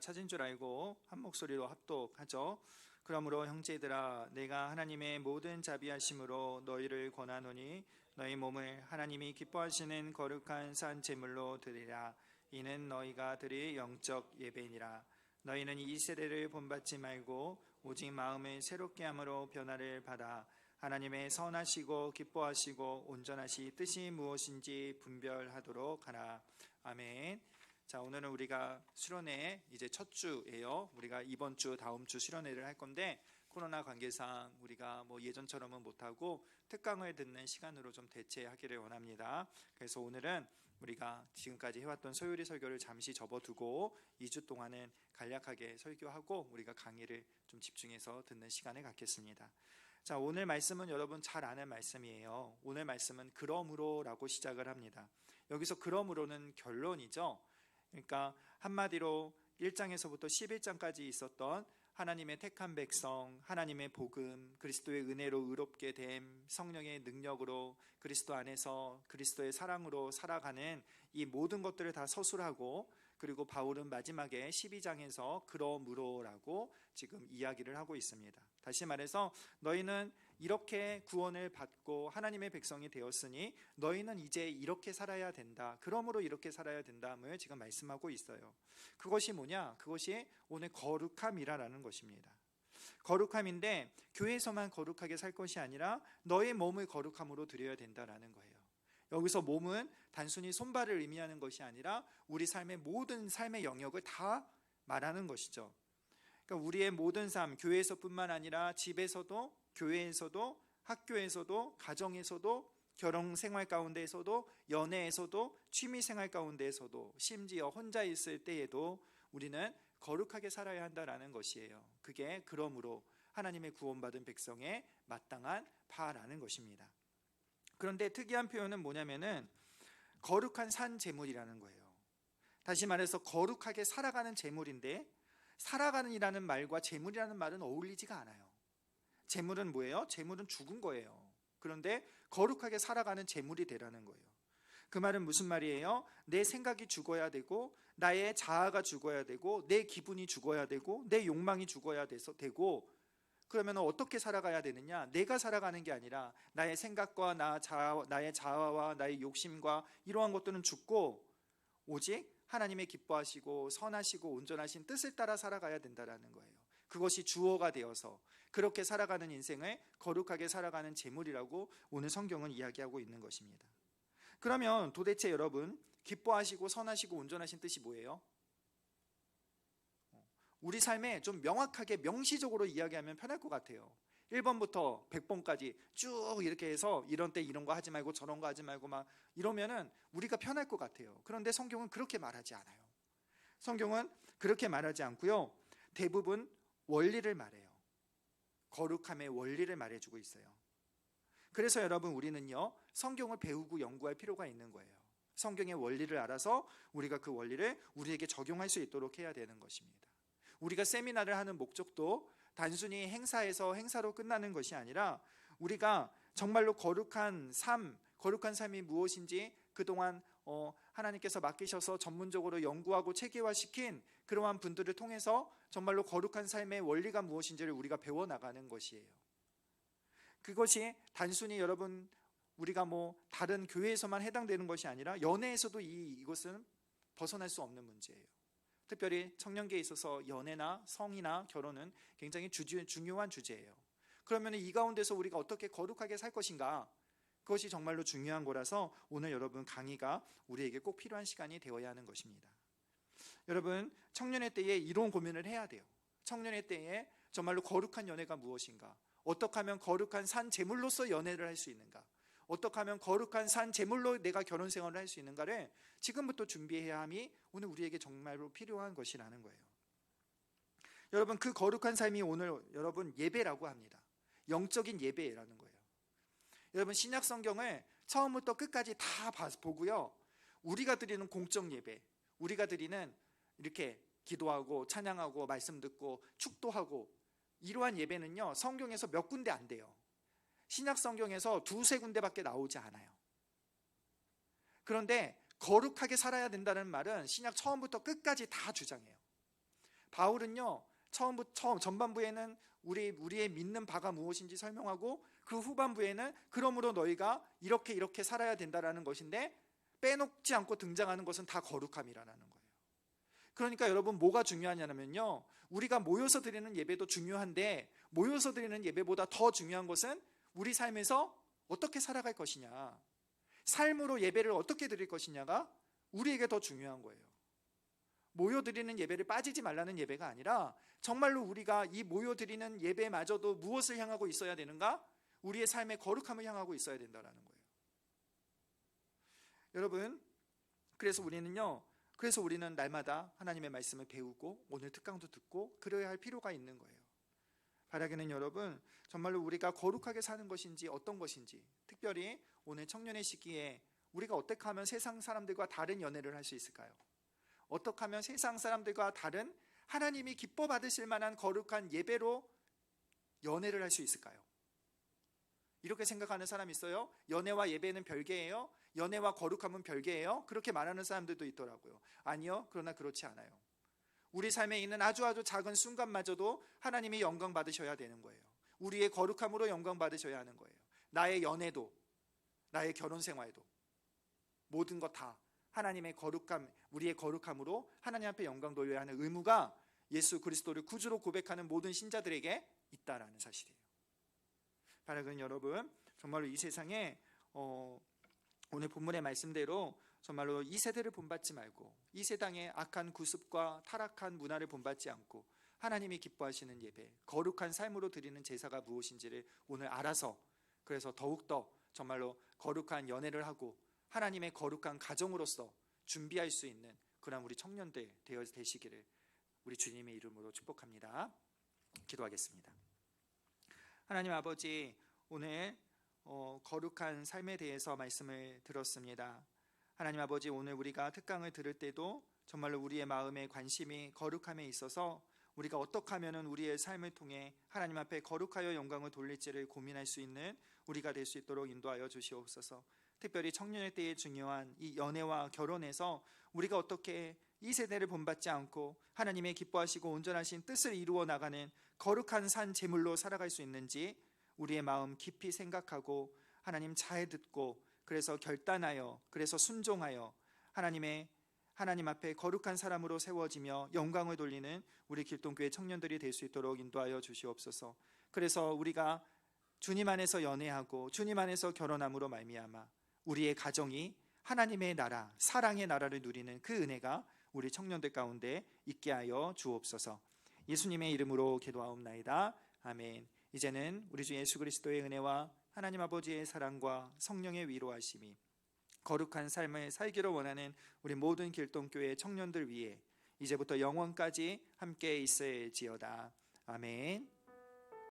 찾은 줄 알고 한 목소리로 합독하죠. 그러므로 형제들아, 내가 하나님의 모든 자비하심으로 너희를 권하노니 너희 몸을 하나님이 기뻐하시는 거룩한 산 제물로 드리라. 이는 너희가 드릴 영적 예배니라. 너희는 이 세대를 본받지 말고 오직 마음을 새롭게 함으로 변화를 받아 하나님의 선하시고 기뻐하시고 온전하시 뜻이 무엇인지 분별하도록 하라. 아멘. 자, 오늘은 우리가 수련회 이제 첫 주예요. 우리가 이번 주 다음 주 수련회를 할 건데 코로나 관계상 우리가 예전처럼은 못하고 특강을 듣는 시간으로 좀 대체하기를 원합니다. 그래서 오늘은 우리가 지금까지 해왔던 소요리 설교를 잠시 접어두고 2주 동안은 간략하게 설교하고 우리가 강의를 좀 집중해서 듣는 시간을 갖겠습니다. 자, 오늘 말씀은 여러분 잘 아는 말씀이에요. 오늘 말씀은 그러므로라고 시작을 합니다. 여기서 그러므로는 결론이죠. 그러니까 한마디로 1장에서부터 11장까지 있었던 하나님의 택한 백성, 하나님의 복음, 그리스도의 은혜로 의롭게 됨, 성령의 능력으로 그리스도 안에서 그리스도의 사랑으로 살아가는 이 모든 것들을 다 서술하고, 그리고 바울은 마지막에 12장에서 그러므로라고 지금 이야기를 하고 있습니다. 다시 말해서 너희는 이렇게 구원을 받고 하나님의 백성이 되었으니 너희는 이제 이렇게 살아야 된다, 그러므로 이렇게 살아야 된다를 지금 말씀하고 있어요. 그것이 뭐냐? 그것이 오늘 거룩함이라는 것입니다. 거룩함인데 교회에서만 거룩하게 살 것이 아니라 너의 몸을 거룩함으로 드려야 된다라는 거예요. 여기서 몸은 단순히 손발을 의미하는 것이 아니라 우리 삶의 모든 삶의 영역을 다 말하는 것이죠. 그러니까 우리의 모든 삶, 교회에서뿐만 아니라 집에서도, 교회에서도, 학교에서도, 가정에서도, 결혼 생활 가운데에서도, 연애에서도, 취미 생활 가운데에서도, 심지어 혼자 있을 때에도 우리는 거룩하게 살아야 한다라는 것이에요. 그게 그러므로 하나님의 구원받은 백성의 마땅한 바라는 것입니다. 그런데 특이한 표현은 뭐냐면은 거룩한 산 제물이라는 거예요. 다시 말해서 거룩하게 살아가는 제물인데, 살아가는 이라는 말과 제물이라는 말은 어울리지가 않아요. 제물은 뭐예요? 제물은 죽은 거예요. 그런데 거룩하게 살아가는 제물이 되라는 거예요. 그 말은 무슨 말이에요? 내 생각이 죽어야 되고, 나의 자아가 죽어야 되고, 내 기분이 죽어야 되고, 내 욕망이 죽어야 되고, 그러면 어떻게 살아가야 되느냐? 내가 살아가는 게 아니라 나의 생각과 나의 자아와 나의 욕심과 이러한 것들은 죽고 오직 하나님의 기뻐하시고 선하시고 온전하신 뜻을 따라 살아가야 된다는 거예요. 그것이 주어가 되어서 그렇게 살아가는 인생을 거룩하게 살아가는 제물이라고 오늘 성경은 이야기하고 있는 것입니다. 그러면 도대체 여러분, 기뻐하시고 선하시고 온전하신 뜻이 뭐예요? 우리 삶에 좀 명확하게 명시적으로 이야기하면 편할 것 같아요. 1번부터 100번까지 쭉 이렇게 해서 이런 때 이런 거 하지 말고 저런 거 하지 말고 막 이러면은 우리가 편할 것 같아요. 그런데 성경은 그렇게 말하지 않아요. 성경은 그렇게 말하지 않고요, 대부분 원리를 말해요. 거룩함의 원리를 말해주고 있어요. 그래서 여러분, 우리는요 성경을 배우고 연구할 필요가 있는 거예요. 성경의 원리를 알아서 우리가 그 원리를 우리에게 적용할 수 있도록 해야 되는 것입니다. 우리가 세미나를 하는 목적도 단순히 행사에서 행사로 끝나는 것이 아니라 우리가 정말로 거룩한 삶이 무엇인지 그동안 하나님께서 맡기셔서 전문적으로 연구하고 체계화시킨 그러한 분들을 통해서 정말로 거룩한 삶의 원리가 무엇인지를 우리가 배워나가는 것이에요. 그것이 단순히 여러분, 우리가 다른 교회에서만 해당되는 것이 아니라 연애에서도 이것은 벗어날 수 없는 문제예요. 특별히 청년기에 있어서 연애나 성이나 결혼은 굉장히 중요한 주제예요. 그러면 이 가운데서 우리가 어떻게 거룩하게 살 것인가, 그것이 정말로 중요한 거라서 오늘 여러분 강의가 우리에게 꼭 필요한 시간이 되어야 하는 것입니다. 여러분, 청년의 때에 이런 고민을 해야 돼요. 청년의 때에 정말로 거룩한 연애가 무엇인가, 어떻게 하면 거룩한 산 제물로서 연애를 할 수 있는가, 어떻게 하면 거룩한 산 제물로 내가 결혼 생활을 할 수 있는가를 지금부터 준비해야 함이 오늘 우리에게 정말로 필요한 것이라는 거예요. 여러분, 그 거룩한 삶이 오늘 여러분 예배라고 합니다. 영적인 예배라는 거예요. 여러분, 신약 성경을 처음부터 끝까지 다 보고요, 우리가 드리는 공적 예배, 우리가 드리는 이렇게 기도하고 찬양하고 말씀 듣고 축도하고 이러한 예배는요 성경에서 몇 군데 안 돼요. 신약 성경에서 2-3군데밖에 나오지 않아요. 그런데 거룩하게 살아야 된다는 말은 신약 처음부터 끝까지 다 주장해요. 바울은요, 전반부에는 우리의 믿는 바가 무엇인지 설명하고, 그 후반부에는 그러므로 너희가 이렇게 살아야 된다라는 것인데, 빼놓지 않고 등장하는 것은 다 거룩함이라는 거예요. 그러니까 여러분, 뭐가 중요하냐면요, 우리가 모여서 드리는 예배도 중요한데, 모여서 드리는 예배보다 더 중요한 것은 우리 삶에서 어떻게 살아갈 것이냐, 삶으로 예배를 어떻게 드릴 것이냐가 우리에게 더 중요한 거예요. 모여드리는 예배를 빠지지 말라는 예배가 아니라, 정말로 우리가 이 모여드리는 예배마저도 무엇을 향하고 있어야 되는가? 우리의 삶의 거룩함을 향하고 있어야 된다는 거예요. 여러분, 그래서 우리는 날마다 하나님의 말씀을 배우고 오늘 특강도 듣고 그래야 할 필요가 있는 거예요. 바라기는 여러분, 정말로 우리가 거룩하게 사는 것인지 어떤 것인지, 특별히 오늘 청년의 시기에 우리가 어떻게 하면 세상 사람들과 다른 연애를 할 수 있을까요? 어떻게 하면 세상 사람들과 다른 하나님이 기뻐 받으실 만한 거룩한 예배로 연애를 할 수 있을까요? 이렇게 생각하는 사람 있어요? 연애와 예배는 별개예요? 연애와 거룩함은 별개예요? 그렇게 말하는 사람들도 있더라고요. 아니요, 그러나 그렇지 않아요. 우리 삶에 있는 아주 작은 순간마저도 하나님이 영광 받으셔야 되는 거예요. 우리의 거룩함으로 영광 받으셔야 하는 거예요. 나의 연애도, 나의 결혼 생활도, 모든 것 다 하나님의 거룩함, 우리의 거룩함으로 하나님 앞에 영광 돌려야 하는 의무가 예수 그리스도를 구주로 고백하는 모든 신자들에게 있다라는 사실이에요. 바라는 여러분, 정말로 이 세상에 오늘 본문의 말씀대로 정말로 이 세대를 본받지 말고, 이 세상의 악한 구습과 타락한 문화를 본받지 않고 하나님이 기뻐하시는 예배, 거룩한 삶으로 드리는 제사가 무엇인지를 오늘 알아서, 그래서 더욱더 정말로 거룩한 연애를 하고 하나님의 거룩한 가정으로서 준비할 수 있는 그런 우리 청년들 되시기를 우리 주님의 이름으로 축복합니다. 기도하겠습니다. 하나님 아버지, 오늘 거룩한 삶에 대해서 말씀을 들었습니다. 하나님 아버지, 오늘 우리가 특강을 들을 때도 정말로 우리의 마음의 관심이 거룩함에 있어서 우리가 어떻게 하면 우리의 삶을 통해 하나님 앞에 거룩하여 영광을 돌릴지를 고민할 수 있는 우리가 될 수 있도록 인도하여 주시옵소서. 특별히 청년의 때에 중요한 이 연애와 결혼에서 우리가 어떻게 이 세대를 본받지 않고 하나님의 기뻐하시고 온전하신 뜻을 이루어 나가는 거룩한 산 제물로 살아갈 수 있는지 우리의 마음 깊이 생각하고 하나님 잘 듣고, 그래서 결단하여, 그래서 순종하여 하나님 앞에 거룩한 사람으로 세워지며 영광을 돌리는 우리 길동교회 청년들이 될 수 있도록 인도하여 주시옵소서. 그래서 우리가 주님 안에서 연애하고 주님 안에서 결혼함으로 말미암아 우리의 가정이 하나님의 나라, 사랑의 나라를 누리는 그 은혜가 우리 청년들 가운데 있게 하여 주옵소서. 예수님의 이름으로 기도하옵나이다. 아멘. 이제는 우리 주 예수 그리스도의 은혜와 하나님 아버지의 사랑과 성령의 위로하심이 거룩한 삶을 살기를 원하는 우리 모든 길동교회 청년들 위해 이제부터 영원까지 함께 있을지어다. 아멘.